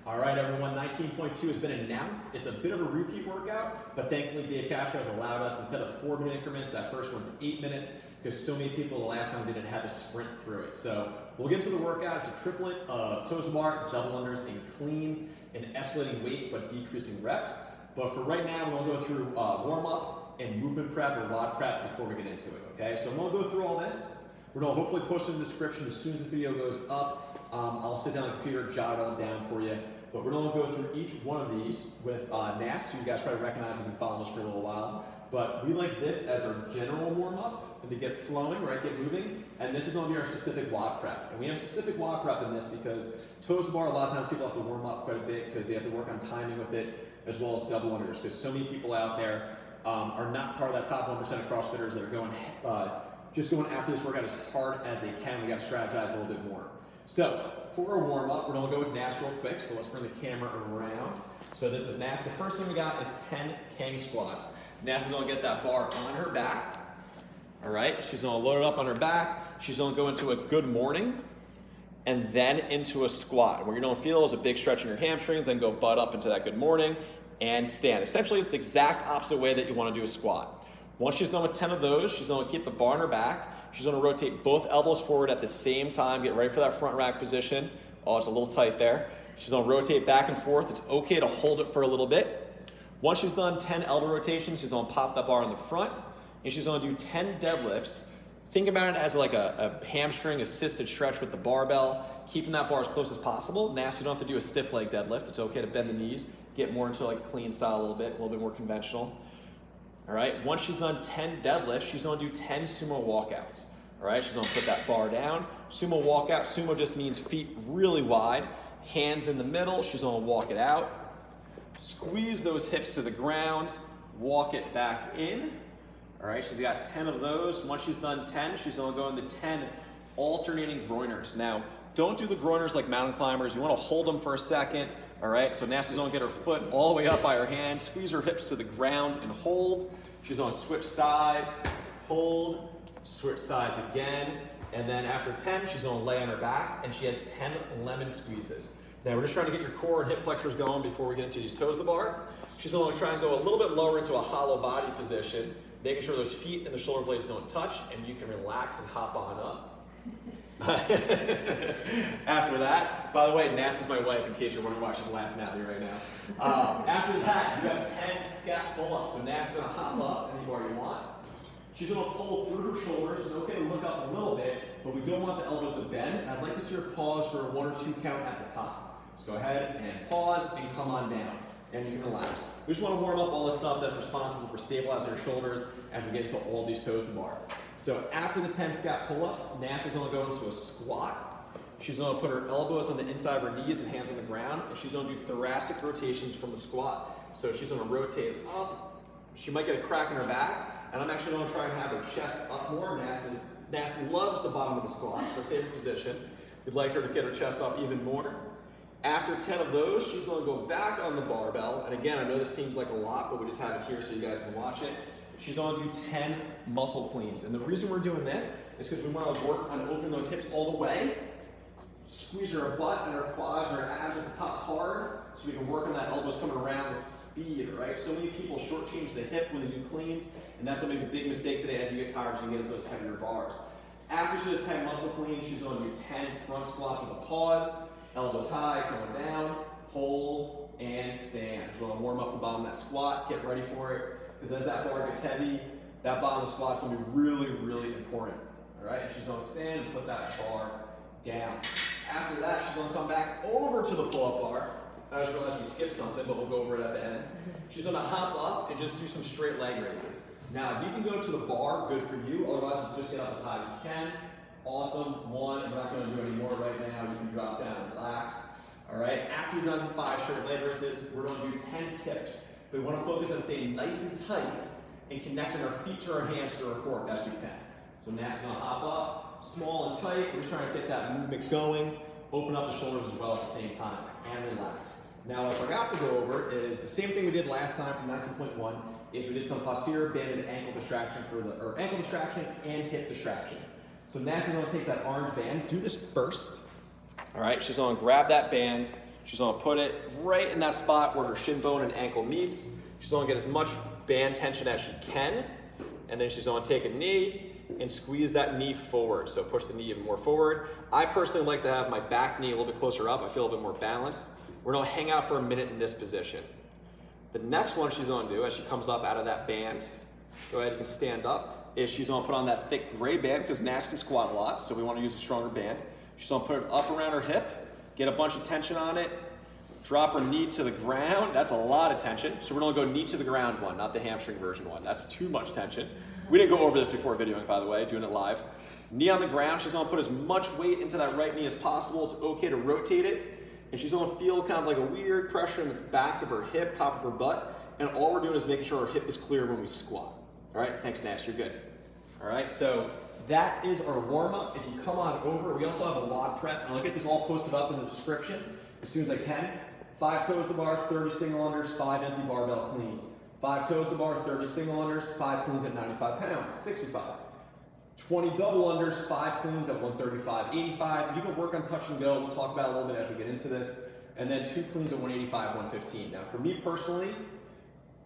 All right, everyone, 19.2 has been announced. It's a bit of a repeat workout, but thankfully Dave Castro has allowed us, instead of 4-minute increments, that first one to 8 minutes, because so many people the last time didn't have to sprint through it. So we'll get into the workout. It's a triplet of toes to bar, double unders, and cleans, and escalating weight, but decreasing reps. But for right now, we're gonna go through warm-up and movement prep or WOD prep before we get into it, okay? So I'm gonna go through all this. We're gonna hopefully post in the description as soon as the video goes up. I'll sit down on the computer, jot it all down for you. But we're gonna go through each one of these with Nast, who you guys probably recognize and been following us for a little while. But we like this as our general warm-up and to get flowing, right, get moving. And this is gonna be our specific WOD prep. And we have specific WOD prep in this because toes to bar, a lot of times people have to warm up quite a bit because they have to work on timing with it, as well as double unders, because so many people out there are not part of that top 1% of CrossFitters that are going just going after this workout as hard as they can. We gotta strategize a little bit more. So for a warm up, we're gonna go with Nast real quick. So let's bring the camera around. So this is Nast. The first thing we got is 10 Kang Squats. Nast is gonna get that bar on her back. All right, she's gonna load it up on her back. She's gonna go into a good morning and then into a squat. And what you're gonna feel is a big stretch in your hamstrings, then go butt up into that good morning and stand. Essentially, it's the exact opposite way that you wanna do a squat. Once she's done with 10 of those, she's gonna keep the bar on her back. She's gonna rotate both elbows forward at the same time. Get ready for that front rack position. Oh, it's a little tight there. She's gonna rotate back and forth. It's okay to hold it for a little bit. Once she's done 10 elbow rotations, she's gonna pop that bar in the front, and she's gonna do 10 deadlifts. Think about it as like a hamstring assisted stretch with the barbell, keeping that bar as close as possible. Now, so you don't have to do a stiff leg deadlift. It's okay to bend the knees, get more into like a clean style a little bit more conventional. All right, once she's done 10 deadlifts, she's gonna do 10 Sumo Walkouts. All right, she's gonna put that bar down. Sumo Walkout, Sumo just means feet really wide, hands in the middle. She's gonna walk it out. Squeeze those hips to the ground, walk it back in. All right, she's got 10 of those. Once she's done 10, she's gonna go into 10 alternating groiners. Now, don't do the groiners like mountain climbers. You wanna hold them for a second. All right, so Nasty's gonna get her foot all the way up by her hand, squeeze her hips to the ground and hold. She's gonna switch sides, hold, switch sides again, and then after 10, she's gonna lay on her back, and she has 10 lemon squeezes. Now we're just trying to get your core and hip flexors going before we get into these toes to the bar. She's gonna try and go a little bit lower into a hollow body position, making sure those feet and the shoulder blades don't touch, and you can relax and hop on up. After that, by the way, Nast is my wife, in case you're wondering why she's laughing at me right now. After that, you have 10 Scap Pull-Ups. So Nast is gonna hop up anywhere you want. She's gonna pull through her shoulders. It's okay to look up a little bit, but we don't want the elbows to bend. And I'd like to see her pause for a 1 or 2 count at the top. So go ahead and pause and come on down. And you can relax. We just want to warm up all the stuff that's responsible for stabilizing our shoulders as we get into all these toes to bar. So after the 10 Scap pull-ups, Nash is going to go into a squat. She's going to put her elbows on the inside of her knees and hands on the ground, and she's going to do thoracic rotations from the squat. So she's going to rotate up. She might get a crack in her back, and I'm actually going to try and have her chest up more. Nasty loves the bottom of the squat. It's her favorite position. We'd like her to get her chest up even more. After 10 of those, she's gonna go back on the barbell. And again, I know this seems like a lot, but we just have it here so you guys can watch it. She's gonna do 10 muscle cleans. And the reason we're doing this is because we wanna work on opening those hips all the way, squeeze her butt and her quads and her abs at the top hard, so we can work on that elbows coming around with speed, right? So many people shortchange the hip when they do cleans, and that's gonna make a big mistake today as you get tired, so you get into those heavier bars. After she does 10 muscle cleans, she's gonna do 10 front squats with a pause. Elbows high, going down, hold, and stand. So we're gonna warm up the bottom of that squat, get ready for it, because as that bar gets heavy, that bottom of the squat is gonna be really, really important. All right, and she's gonna stand and put that bar down. After that, she's gonna come back over to the pull-up bar. I just realized we skipped something, but we'll go over it at the end. She's gonna hop up and just do some straight leg raises. Now, if you can go to the bar, good for you, otherwise just get up as high as you can. Awesome. 1, I'm not going to do any more right now. You can drop down and relax. All right, after you've done 5 straight leg raises, we're going to do 10 kips. We want to focus on staying nice and tight and connecting our feet to our hands to our core best we can. So Nasty's going to hop up, small and tight. We're just trying to get that movement going. Open up the shoulders as well at the same time and relax. Now, what I forgot to go over is the same thing we did last time from 19.1 is we did some posterior banded ankle distraction ankle distraction and hip distraction. So Nasty's gonna take that orange band, do this first. All right, she's gonna grab that band. She's gonna put it right in that spot where her shin bone and ankle meets. She's gonna get as much band tension as she can, and then she's gonna take a knee and squeeze that knee forward. So push the knee even more forward. I personally like to have my back knee a little bit closer up. I feel a little bit more balanced. We're gonna hang out for a minute in this position. The next one she's gonna do as she comes up out of that band, go ahead, you can stand up, is she's gonna put on that thick gray band because Nash can squat a lot, so we wanna use a stronger band. She's gonna put it up around her hip, get a bunch of tension on it, drop her knee to the ground. That's a lot of tension. So we're gonna go knee to the ground one, not the hamstring version one. That's too much tension. We didn't go over this before videoing, by the way, doing it live. Knee on the ground, she's gonna put as much weight into that right knee as possible. It's okay to rotate it. And she's gonna feel kind of like a weird pressure in the back of her hip, top of her butt. And all we're doing is making sure our hip is clear when we squat. All right, thanks Nash, you're good. All right, so that is our warm-up. If you come on over, we also have a WOD Prep, and I'll get this all posted up in the description as soon as I can. 5 toes to bar, 30 single unders, 5 empty barbell cleans. 5 toes to bar, 30 single unders, 5 cleans at 95 pounds, 65. 20 double unders, 5 cleans at 135, 85. You can work on touch and go. We'll talk about it a little bit as we get into this. And then 2 cleans at 185, 115. Now for me personally,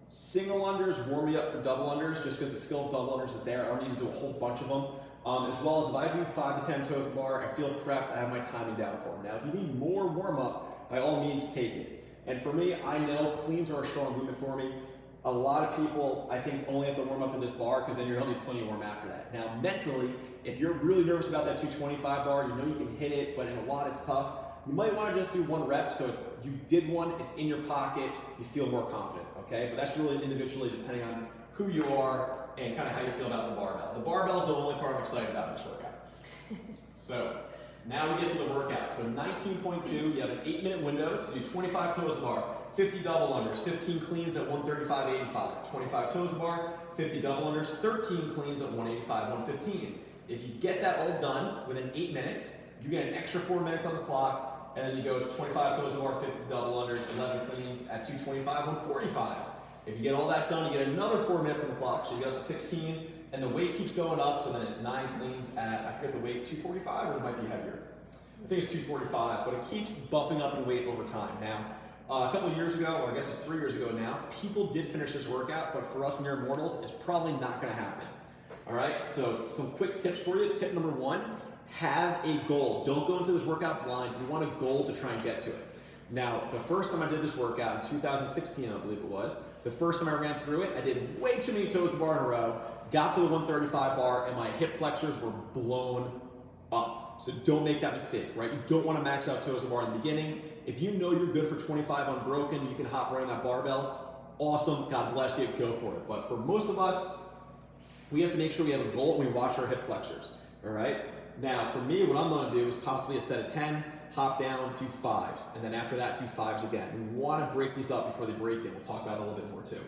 single unders warm me up for double unders just because the skill of double unders is there. I don't need to do a whole bunch of them. As well as if I do 5 to 10 toes to bar, I feel prepped, I have my timing down for them. Now if you need more warm up, by all means take it. And for me, I know cleans are a strong movement for me. A lot of people, I think, only have to warm up to this bar because then you're gonna need plenty warm after that. Now mentally, if you're really nervous about that 225 bar, you know you can hit it, but in a WOD it's tough, you might wanna just do 1 rep so it's, you did one, it's in your pocket, you feel more confident, okay? But that's really individually depending on who you are and kind of how you feel about the barbell. The barbell is the only part I'm excited about in this workout. So now we get to the workout. So 19.2, you have an 8-minute window to do 25 toes to bar, 50 double unders, 15 cleans at 135, 85. 25 toes to bar, 50 double unders, 13 cleans at 185, 115. If you get that all done within 8 minutes, you get an extra 4 minutes on the clock, and then you go 25 toes to bar, 50 double unders, 11 cleans at 225, 145. If you get all that done, you get another 4 minutes on the clock, so you get up to 16, and the weight keeps going up, so then it's 9 cleans at, I forget the weight, 245, or it might be heavier. I think it's 245, but it keeps bumping up in weight over time. Now, a couple of years ago, or I guess it's 3 years ago now, people did finish this workout, but for us mere mortals, it's probably not gonna happen. All right, so some quick tips for you. Tip number 1, have a goal. Don't go into this workout blind. You want a goal to try and get to it. Now, the first time I did this workout in 2016, I believe it was, the first time I ran through it, I did way too many toes to bar in a row, got to the 135 bar, and my hip flexors were blown up. So don't make that mistake, right? You don't want to max out toes to bar in the beginning. If you know you're good for 25 unbroken, you can hop right on that barbell. Awesome, God bless you, go for it. But for most of us, we have to make sure we have a goal and we watch our hip flexors, all right? Now, for me, what I'm gonna do is possibly a set of 10, hop down, do 5s, and then after that, do 5s again. We wanna break these up before they break in. We'll talk about it a little bit more too.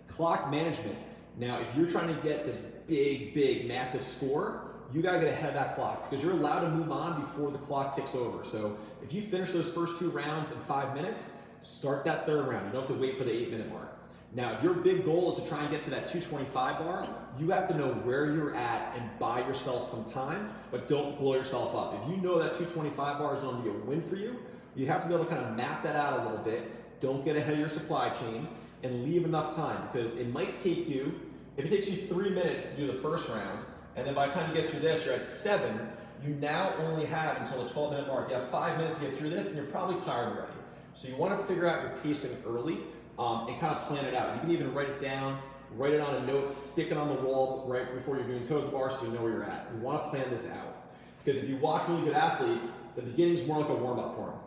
Clock management. Now, if you're trying to get this big, massive score, you gotta get ahead of that clock because you're allowed to move on before the clock ticks over. So if you finish those first 2 rounds in 5 minutes, start that 3rd round. You don't have to wait for the 8-minute mark. Now, if your big goal is to try and get to that 225 bar, you have to know where you're at and buy yourself some time, but don't blow yourself up. If you know that 225 bar is gonna be a win for you, you have to be able to kind of map that out a little bit. Don't get ahead of your supply chain and leave enough time because it might take you, if it takes you 3 minutes to do the first round, and then by the time you get through this, you're at 7, you now only have until the 12-minute mark. You have 5 minutes to get through this and you're probably tired already. So you wanna figure out your pacing early and kind of plan it out. You can even write it down, write it on a note, stick it on the wall right before you're doing toes to bar so you know where you're at. You want to plan this out. Because if you watch really good athletes, the beginning is more like a warm-up for them.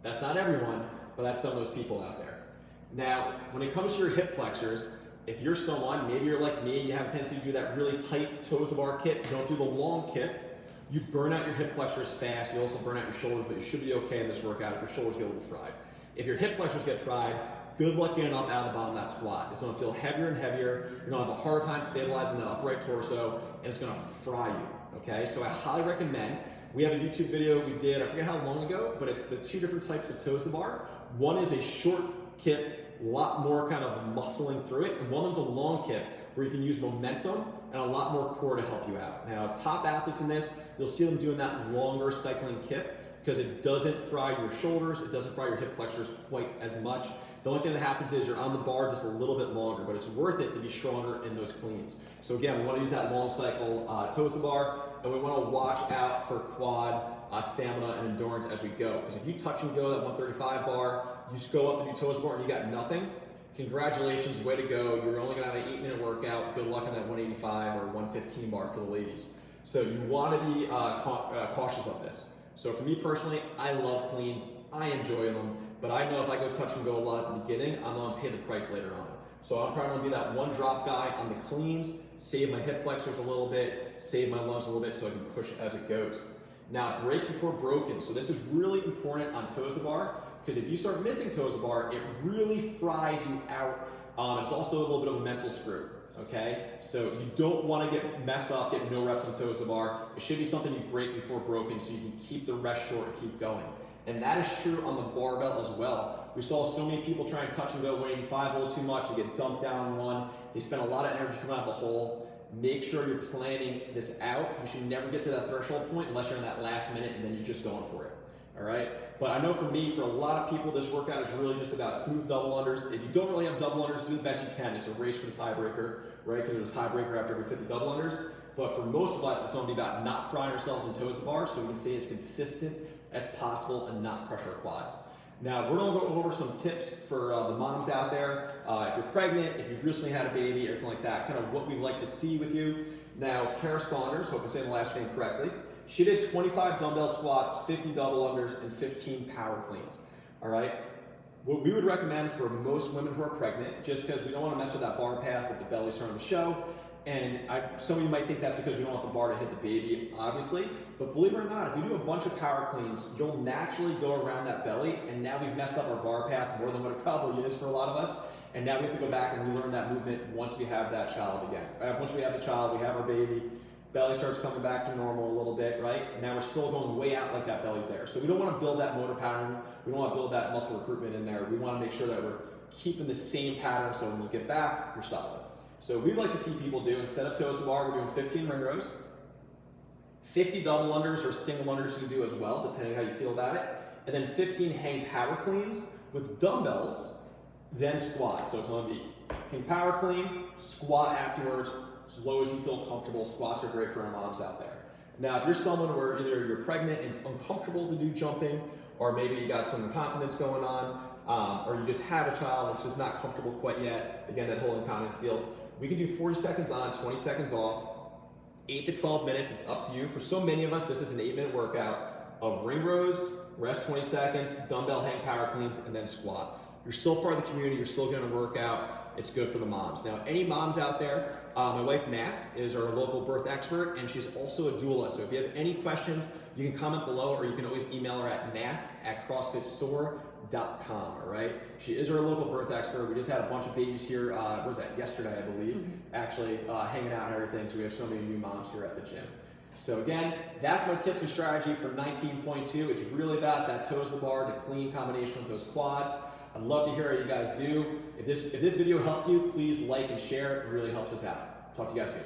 That's not everyone, but that's some of those people out there. Now, when it comes to your hip flexors, if you're someone, maybe you're like me, you have a tendency to do that really tight toes to bar kip, don't do the long kip, you burn out your hip flexors fast, you also burn out your shoulders, but you should be okay in this workout if your shoulders get a little fried. If your hip flexors get fried, good luck getting up out of the bottom of that squat. It's gonna feel heavier and heavier. You're gonna have a hard time stabilizing that upright torso, and it's gonna fry you, okay? So I highly recommend, we have a YouTube video we did, I forget how long ago, but it's the 2 different types of toes to bar. One is a short kip, a lot more kind of muscling through it, and one of them's a long kip, where you can use momentum and a lot more core to help you out. Now, top athletes in this, you'll see them doing that longer cycling kip. because it doesn't fry your shoulders, it doesn't fry your hip flexors quite as much. The only thing that happens is you're on the bar just a little bit longer, but it's worth it to be stronger in those cleans. So again, we want to use that long cycle toes to bar, and we want to watch out for quad stamina and endurance as we go. Because if you touch and go that 135 bar, you just go up to do toes to bar and you got nothing, congratulations, way to go. You're only going to have an 8-minute workout. Good luck on that 185 or 115 bar for the ladies. So you want to be cautious of this. So for me personally, I love cleans. I enjoy them, but I know if I go touch and go a lot at the beginning, I'm going to pay the price later on. So I'm probably going to be that one drop guy on the cleans, save my hip flexors a little bit, save my lungs a little bit so I can push as it goes. Now, break before broken. So this is really important on toes to bar, because if you start missing toes to bar, it really fries you out. It's also a little bit of a mental screw, okay? So you don't want to mess up, get no reps on toes to bar. It should be something you break before broken so you can keep the rest short and keep going. And that is true on the barbell as well. We saw so many people try and touch and go 185 a little too much, they get dumped down in one. They spend a lot of energy coming out of the hole. Make sure you're planning this out. You should never get to that threshold point unless you're in that last minute and then you're just going for it, all right? But I know for me, for a lot of people, this workout is really just about smooth double unders. If you don't really have double unders, do the best you can. It's a race for the tiebreaker, right? Because there's a tiebreaker after every 50 double unders. But for most of us, it's going to be about not frying ourselves in toes to bar so we can stay as consistent as possible and not crush our quads. Now, we're going to go over some tips for the moms out there. If you're pregnant, if you've recently had a baby, everything like that, kind of what we'd like to see with you. Now, Kara Saunders, hope I'm saying the last name correctly, she did 25 dumbbell squats, 50 double unders, and 15 power cleans, all right? What we would recommend for most women who are pregnant, just because we don't want to mess with that bar path with the belly starting to show, and some of you might think that's because we don't want the bar to hit the baby, obviously, but believe it or not, if you do a bunch of power cleans, you'll naturally go around that belly, and now we've messed up our bar path more than what it probably is for a lot of us, and now we have to go back and relearn that movement once we have that child again. Once we have the child, we have our baby, belly starts coming back to normal a little bit, right? And now we're still going way out like that belly's there. So we don't want to build that motor pattern, we don't want to build that muscle recruitment in there, we want to make sure that we're keeping the same pattern so when you get back, you're solid. So we'd like to see people do, instead of toes to bar, we're doing 15 ring rows, 50 double unders or single unders you can do as well, depending how you feel about it, and then 15 hang power cleans with dumbbells, then squat. So it's going to be hang power clean, squat afterwards, as low as you feel comfortable. Squats are great for our moms out there. Now, if you're someone where either you're pregnant and it's uncomfortable to do jumping, or maybe you got some incontinence going on, or you just had a child and it's just not comfortable quite yet, again, that whole incontinence deal, we can do 40 seconds on, 20 seconds off, 8 to 12 minutes, it's up to you. For so many of us, this is an 8-minute workout of ring rows, rest 20 seconds, dumbbell hang power cleans, and then squat. You're still part of the community, you're still gonna work out, it's good for the moms. Now, any moms out there, my wife Nast is our local birth expert, and she's also a doula. So if you have any questions, you can comment below, or you can always email her at nast@crossfitsoar.com, all right? She is our local birth expert. We just had a bunch of babies here, what was that, yesterday, I believe, actually hanging out and everything, so we have so many new moms here at the gym. So again, that's my tips and strategy for 19.2. It's really about that toes to bar, the clean combination with those quads. I'd love to hear how you guys do. If this video helped you, please like and share. It really helps us out. Talk to you guys soon.